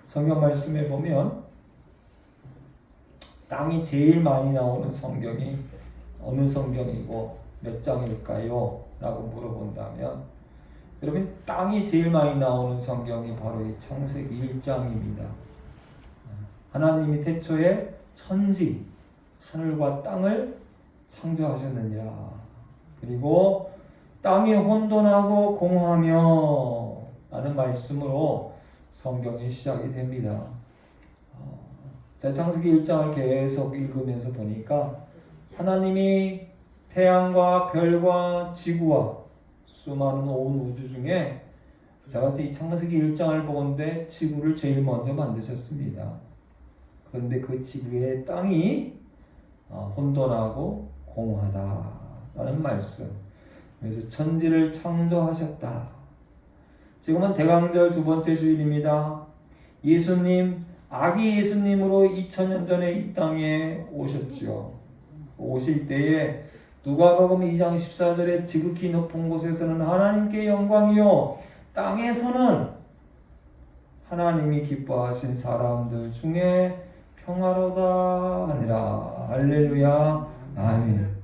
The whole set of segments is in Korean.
성경 말씀에 보면 땅이 제일 많이 나오는 성경이 어느 성경이고 몇 장일까요? 라고 물어본다면 여러분, 땅이 제일 많이 나오는 성경이 바로 이 창세기 1장입니다. 하나님이 태초에 천지, 하늘과 땅을 창조하셨느니라. 그리고 땅이 혼돈하고 공허하며 라는 말씀으로 성경이 시작이 됩니다. 자, 창세기 1장을 계속 읽으면서 보니까 하나님이 태양과 별과 지구와 수많은 온 우주 중에 제가 이 창세기 1장을 보건대 지구를 제일 먼저 만드셨습니다. 그런데 그 지구의 땅이 혼돈하고 공허하다라는 말씀. 그래서 천지를 창조하셨다. 지금은 대강절 두 번째 주일입니다. 예수님, 아기 예수님으로 2000년 전에 이 땅에 오셨지요. 오실 때에 누가복음 2장 14절에 지극히 높은 곳에서는 하나님께 영광이요 땅에서는 하나님이 기뻐하신 사람들 중에 평화로다 하니라. 할렐루야. 아멘.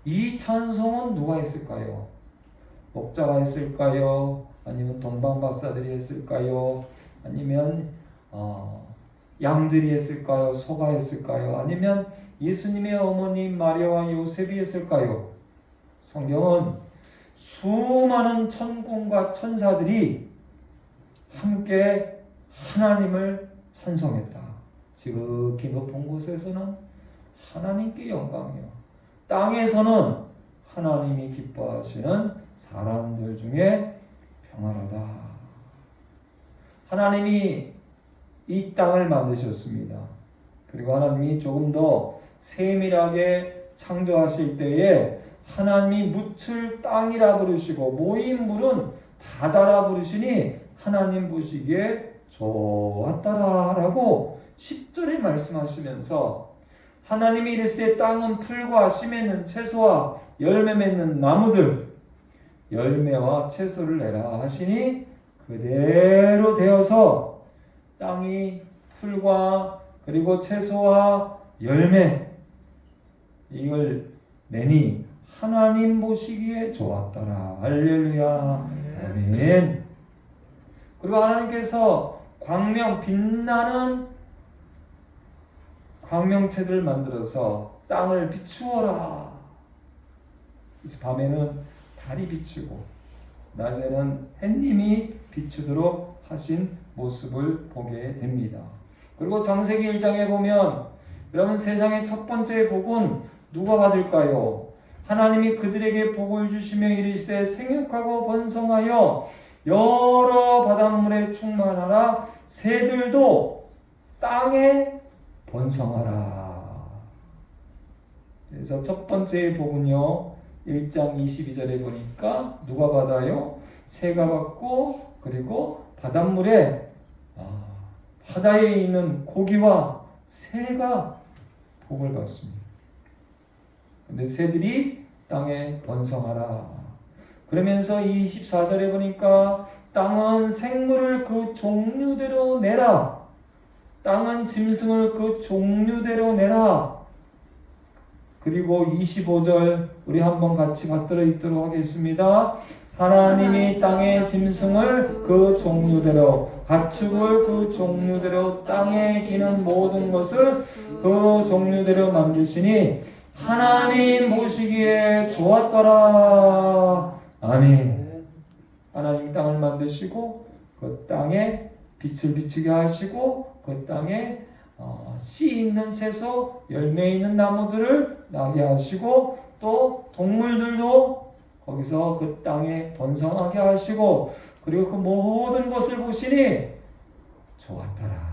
이 찬송은 누가 했을까요? 목자가 했을까요? 아니면 동방박사들이 했을까요? 아니면 양들이 했을까요? 소가 했을까요? 아니면 예수님의 어머니 마리아와 요셉이 했을까요? 성경은 수많은 천군과 천사들이 함께 하나님을 찬송했다. 지극히 높은 곳에서는 하나님께 영광이요 땅에서는 하나님이 기뻐하시는 사람들 중에 평화로다. 하나님이 이 땅을 만드셨습니다. 그리고 하나님이 조금 더 세밀하게 창조하실 때에 하나님이 묻을 땅이라 부르시고 모인 물은 바다라 부르시니 하나님 보시기에 좋았더라 라고 10절에 말씀하시면서 하나님이 이르시되 땅은 풀과 씨 맺는 채소와 열매 맺는 나무들 열매와 채소를 내라 하시니 그대로 되어서 땅이 풀과 그리고 채소와 열매 이걸 내니 하나님 보시기에 좋았더라. 할렐루야. 아멘. 그리고 하나님께서 광명 빛나는 광명체들을 만들어서 땅을 비추어라. 밤에는 달이 비추고 낮에는 햇님이 비추도록 하신 모습을 보게 됩니다. 그리고 창세기 1장에 보면 여러분 세상의 첫 번째 복은 누가 받을까요? 하나님이 그들에게 복을 주시며 이르시되 생육하고 번성하여 여러 바닷물에 충만하라. 새들도 땅에 번성하라. 그래서 첫 번째 복은요 1장 22절에 보니까 누가 받아요? 새가 받고 그리고 바닷물에 바다에 있는 고기와 새가 복을 받습니다. 근데 새들이 땅에 번성하라. 그러면서 24절에 보니까 땅은 생물을 그 종류대로 내라. 땅은 짐승을 그 종류대로 내라. 그리고 25절 우리 한번 같이 받들어 읽도록 하겠습니다. 하나님이 땅의 짐승을 그 종류대로 가축을 그 종류대로 땅에 기는 모든 것을 그 종류대로 만드시니 하나님 보시기에 좋았더라. 아멘. 하나님 땅을 만드시고 그 땅에 빛을 비추게 하시고 그 땅에 씨 있는 채소, 열매 있는 나무들을 나게 하시고 또 동물들도 거기서 그 땅에 번성하게 하시고 그리고 그 모든 것을 보시니 좋았더라.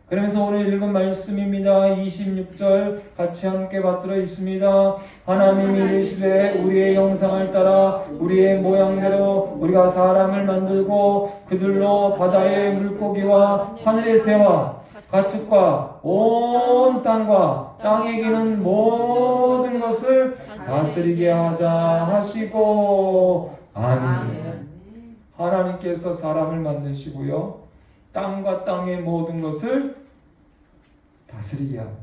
그러면서 오늘 읽은 말씀입니다. 26절 같이 함께 받들어 있습니다. 하나님이 이르시되 우리의 형상을 따라 우리의 모양대로 우리가 사람을 만들고 그들로 바다의 물고기와 하늘의 새와 가축과 온 땅과 땅에 기는 모든 것을 다스리게 하자 하시고 아멘. 하나님께서 사람을 만드시고요 땅과 땅의 모든 것을 다스리게 하고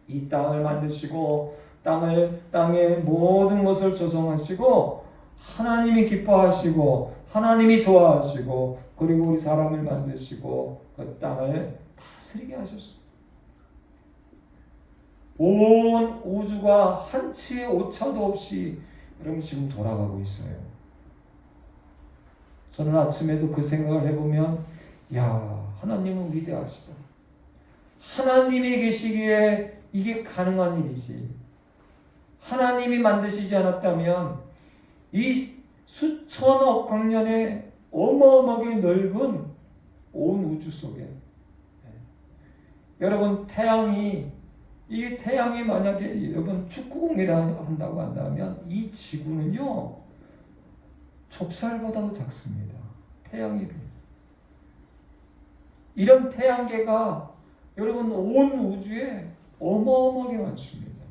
이 땅을 만드시고 땅의 모든 것을 조성하시고 하나님이 기뻐하시고 하나님이 좋아하시고 그리고 우리 사람을 만드시고 그 땅을 다스리게 하셨습니다. 온 우주가 한치의 오차도 없이 여러분 지금 돌아가고 있어요. 저는 아침에도 그 생각을 해보면 야, 하나님은 위대하시다. 하나님이 계시기에 이게 가능한 일이지. 하나님이 만드시지 않았다면 이 수천억 광년의 어마어마하게 넓은 온 우주 속에 여러분 이 태양이 만약에 여러분 축구공이라 한다고 한다면 이 지구는요 좁쌀보다도 작습니다. 태양에 비해서. 이런 태양계가 여러분 온 우주에 어마어마하게 많습니다.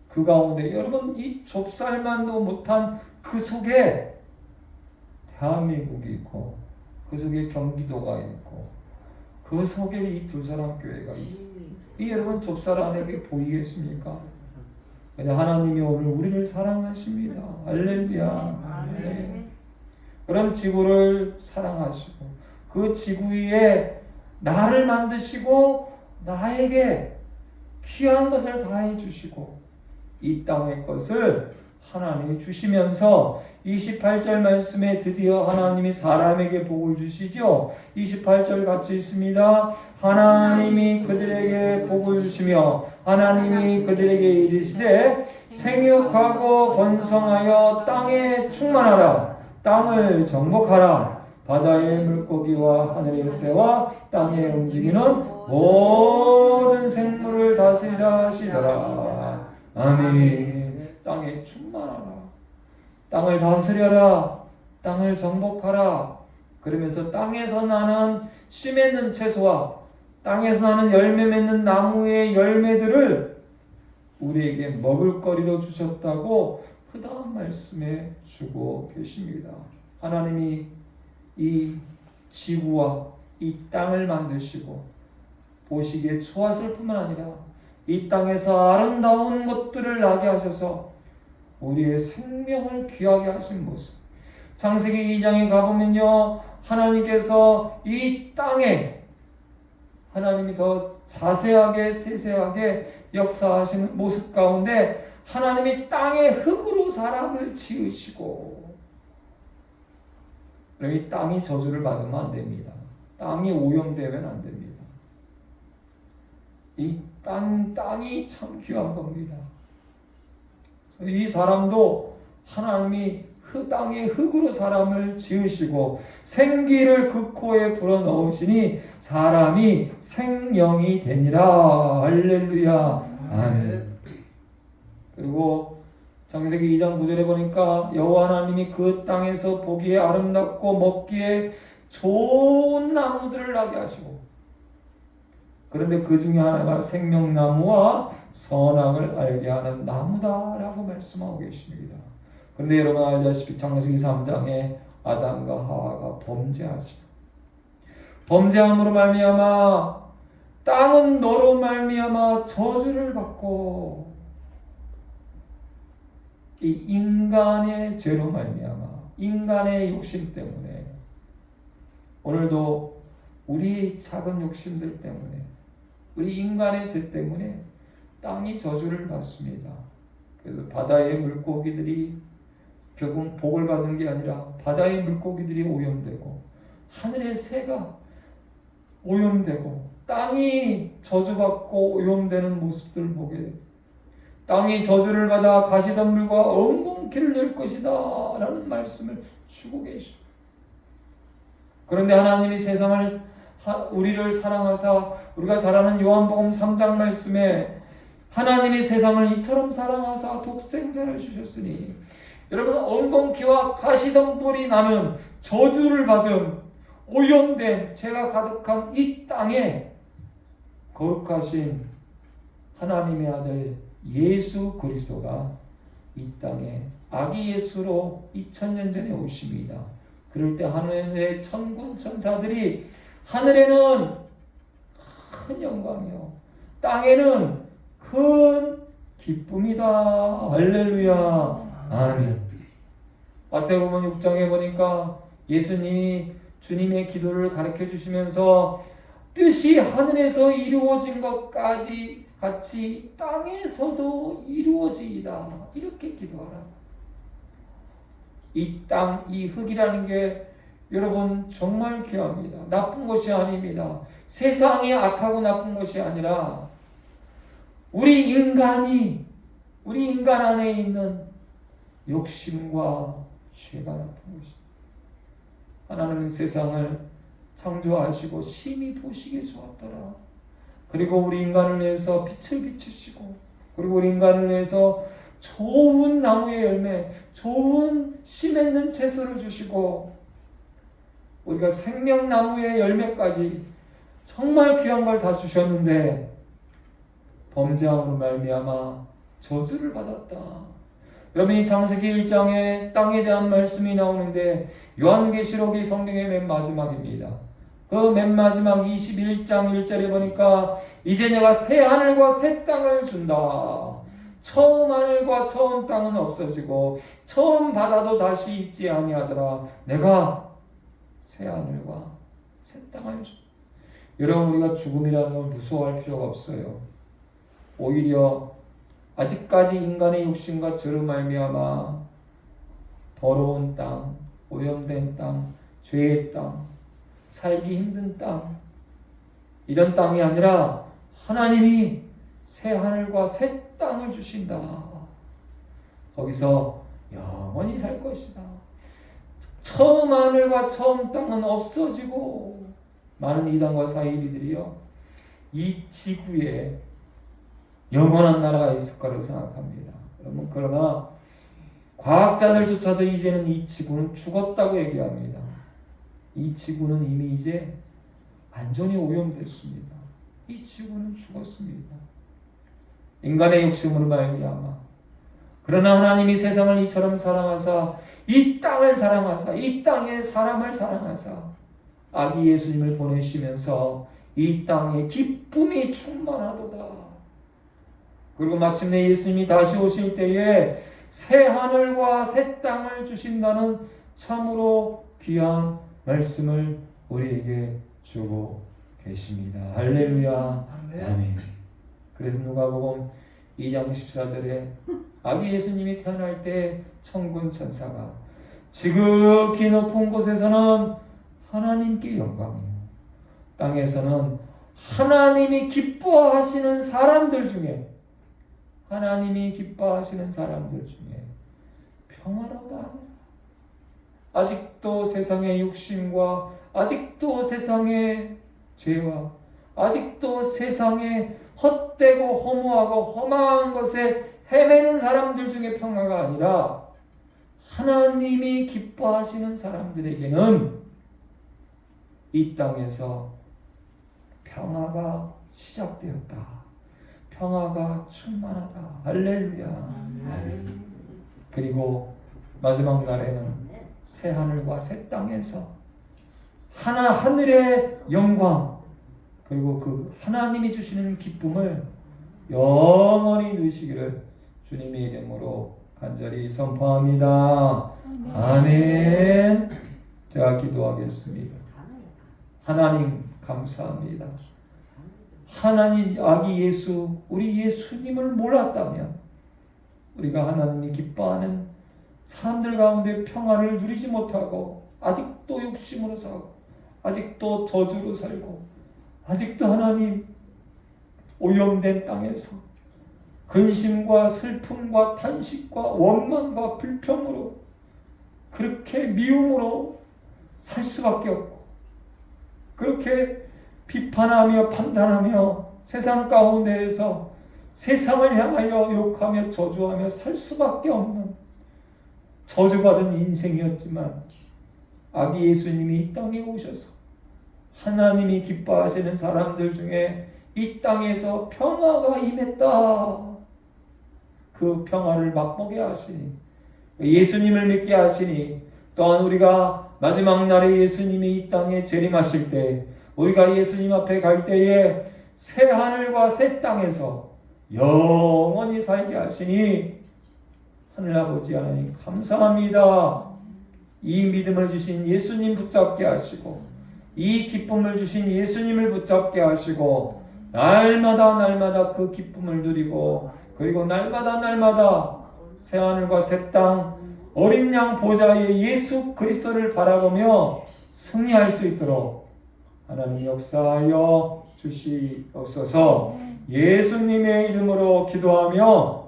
그 가운데 여러분 이 좁쌀만도 못한 그 속에 대한민국이 있고 그 속에 경기도가 있고 그 속에 이 두 사람 교회가 있습니다. 이 여러분 좁쌀 안에 보이겠습니까? 왜냐 하나님이 오늘 우리를 사랑하십니다. 할렐루야. 네. 그런 지구를 사랑하시고 그 지구 위에 나를 만드시고 나에게 귀한 것을 다 해주시고 이 땅의 것을 하나님이 주시면서 28절 말씀에 드디어 하나님이 사람에게 복을 주시죠. 28절 같이 있습니다. 하나님이 그들에게 복을 주시며 하나님이 그들에게 이르시되 생육하고 번성하여 땅에 충만하라. 땅을 정복하라. 바다의 물고기와 하늘의 새와 땅에 움직이는 모든 생물을 다스리라 하시더라. 아멘. 땅에 충만하라. 땅을 다스려라. 땅을 정복하라. 그러면서 땅에서 나는 씨 맺는 채소와 땅에서 나는 열매 맺는 나무의 열매들을 우리에게 먹을거리로 주셨다고 그 다음 말씀에 주고 계십니다. 하나님이 이 지구와 이 땅을 만드시고 보시기에 좋았을 뿐만 아니라 이 땅에서 아름다운 것들을 나게 하셔서 우리의 생명을 귀하게 하신 모습. 창세기 2장에 가보면요 하나님께서 이 땅에 하나님이 더 자세하게 세세하게 역사하시는 모습 가운데 하나님이 땅의 흙으로 사람을 지으시고 이 땅이 저주를 받으면 안 됩니다. 땅이 오염되면 안 됩니다. 이 땅이 참 귀한 겁니다. 이 사람도 하나님이 땅의 흙으로 사람을 지으시고 생기를 그 코에 불어넣으시니 사람이 생명이 되니라. 할렐루야. 아멘. 그리고 창세기 2장 9절에 보니까 여호와 하나님이 그 땅에서 보기에 아름답고 먹기에 좋은 나무들을 나게 하시고 그런데 그 중에 하나가 생명나무와 선악을 알게 하는 나무다라고 말씀하고 계십니다. 그런데 여러분 알다시피 창세기 3장에 아담과 하와가 범죄함으로 말미암아 땅은 너로 말미암아 저주를 받고 이 인간의 죄로 말미암아 인간의 욕심 때문에 오늘도 우리의 작은 욕심들 때문에 우리 인간의 죄 때문에 땅이 저주를 받습니다. 그래서 바다의 물고기들이 결국 복을 받은 게 아니라 바다의 물고기들이 오염되고 하늘의 새가 오염되고 땅이 저주받고 오염되는 모습들을 보게 됩니다. 땅이 저주를 받아 가시덤불과 엉겅퀴를 낼 것이다 라는 말씀을 주고 계십니다. 그런데 하나님이 우리를 사랑하사 우리가 잘 아는 요한복음 3장 말씀에 하나님이 세상을 이처럼 사랑하사 독생자를 주셨으니 여러분 엉겅퀴와 가시덤불이 나는 저주를 받은 오염된 죄가 가득한 이 땅에 거룩하신 하나님의 아들 예수 그리스도가 이 땅에 아기 예수로 2000년 전에 오십니다. 그럴 때 하늘의 천군 천사들이 하늘에는 큰 영광이요 땅에는 큰 기쁨이다. 할렐루야. 아멘. 마태복음 6장에 보니까 예수님이 주님의 기도를 가르쳐 주시면서 뜻이 하늘에서 이루어진 것까지 같이 땅에서도 이루어지이다. 이렇게 기도하라. 이 땅, 이 흙이라는 게 여러분 정말 귀합니다. 나쁜 것이 아닙니다. 세상이 악하고 나쁜 것이 아니라 우리 인간 안에 있는 욕심과 죄가 나쁜 것입니다. 하나님은 세상을 창조하시고 심히 보시기에 좋았더라. 그리고 우리 인간을 위해서 빛을 비추시고, 그리고 우리 인간을 위해서 좋은 나무의 열매, 좋은 씨 맺는 채소를 주시고, 우리가 생명나무의 열매까지 정말 귀한 걸 다 주셨는데 범죄함으로 말미암아 저주를 받았다. 여러분, 이 창세기 1장에 땅에 대한 말씀이 나오는데 요한계시록이 성경의 맨 마지막입니다. 그 맨 마지막 21장 1절에 보니까 이제 내가 새 하늘과 새 땅을 준다. 처음 하늘과 처음 땅은 없어지고 처음 바다도 다시 있지 아니하더라. 내가 새 하늘과 새 땅을 준다. 여러분, 우리가 죽음이라는 걸 무서워할 필요가 없어요. 오히려 아직까지 인간의 욕심과 죄로 말미암아 더러운 땅, 오염된 땅, 죄의 땅, 살기 힘든 땅, 이런 땅이 아니라 하나님이 새 하늘과 새 땅을 주신다. 거기서 영원히 살 것이다. 처음 하늘과 처음 땅은 없어지고 많은 이단과 사이비들이요 이 지구에 영원한 나라가 있을 거라고 생각합니다. 여러분, 그러나 과학자들조차도 이제는 이 지구는 죽었다고 얘기합니다. 이 지구는 이미 이제 완전히 오염됐습니다. 이 지구는 죽었습니다. 인간의 욕심으로 말미암아. 그러나 하나님이 세상을 이처럼 사랑하사 이 땅을 사랑하사 이 땅의 사람을 사랑하사 아기 예수님을 보내시면서 이 땅에 기쁨이 충만하도다. 그리고 마침내 예수님이 다시 오실 때에 새 하늘과 새 땅을 주신다는 참으로 귀한 말씀을 우리에게 주고 계십니다. 할렐루야. 아멘. 그래서 누가복음 2장 14절에 아기 예수님이 태어날 때 천군 천사가 지극히 높은 곳에서는 하나님께 영광이요 땅에서는 하나님이 기뻐하시는 사람들 중에 평화로다. 아직도 세상의 욕심과 아직도 세상의 죄와 아직도 세상의 헛되고 허무하고 험한 것에 헤매는 사람들 중에 평화가 아니라 하나님이 기뻐하시는 사람들에게는 이 땅에서 평화가 시작되었다. 평화가 충만하다. 할렐루야. 그리고 마지막 날에는 새 하늘과 새 땅에서 하늘의 영광 그리고 그 하나님이 주시는 기쁨을 영원히 누리시기를 주님의 이름으로 간절히 선포합니다. 아멘. 제가 기도하겠습니다. 하나님 감사합니다. 하나님 아기 예수 우리 예수님을 몰랐다면 우리가 하나님이 기뻐하는 사람들 가운데 평화를 누리지 못하고 아직도 욕심으로 살고 아직도 저주로 살고 아직도 하나님 오염된 땅에서 근심과 슬픔과 탄식과 원망과 불평으로 그렇게 미움으로 살 수밖에 없고 그렇게 비판하며 판단하며 세상 가운데에서 세상을 향하여 욕하며 저주하며 살 수밖에 없는 저주받은 인생이었지만 아기 예수님이 이 땅에 오셔서 하나님이 기뻐하시는 사람들 중에 이 땅에서 평화가 임했다. 그 평화를 맛보게 하시니 예수님을 믿게 하시니 또한 우리가 마지막 날에 예수님이 이 땅에 재림하실 때 우리가 예수님 앞에 갈 때에 새 하늘과 새 땅에서 영원히 살게 하시니 하늘아버지 하나님 감사합니다. 이 믿음을 주신 예수님 붙잡게 하시고 이 기쁨을 주신 예수님을 붙잡게 하시고 날마다 그 기쁨을 누리고 그리고 날마다 새하늘과 새 땅 어린 양 보좌의 예수 그리스도를 바라보며 승리할 수 있도록 하나님 역사하여 주시옵소서. 예수님의 이름으로 기도하며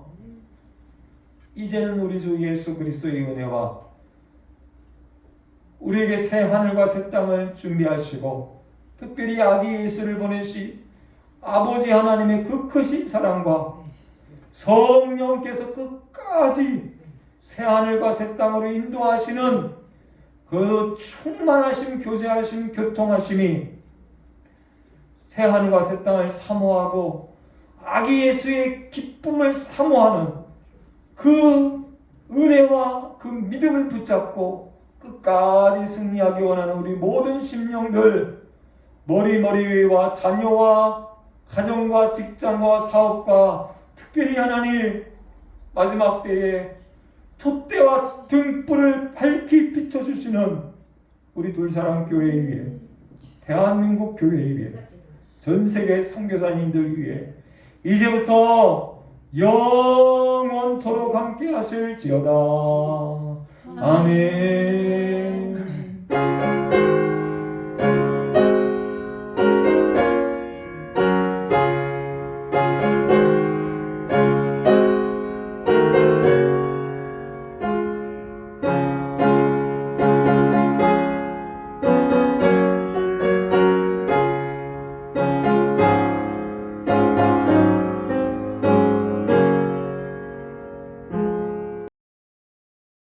이제는 우리 주 예수 그리스도의 은혜와 우리에게 새 하늘과 새 땅을 준비하시고 특별히 아기 예수를 보내시 아버지 하나님의 그 크신 사랑과 성령께서 끝까지 새 하늘과 새 땅으로 인도하시는 그 충만하심, 교제하심, 교통하심이 새 하늘과 새 땅을 사모하고 아기 예수의 기쁨을 사모하는 그 은혜와 그 믿음을 붙잡고 끝까지 승리하기 원하는 우리 모든 심령들 머리와 자녀와 가정과 직장과 사업과 특별히 하나님 마지막 때에 촛대와 등불을 밝히 비춰주시는 우리 둘사랑교회 위에 대한민국 교회 위에 전세계 선교사님들 위에 이제부터 영원토록 함께 하실지어다. 아멘.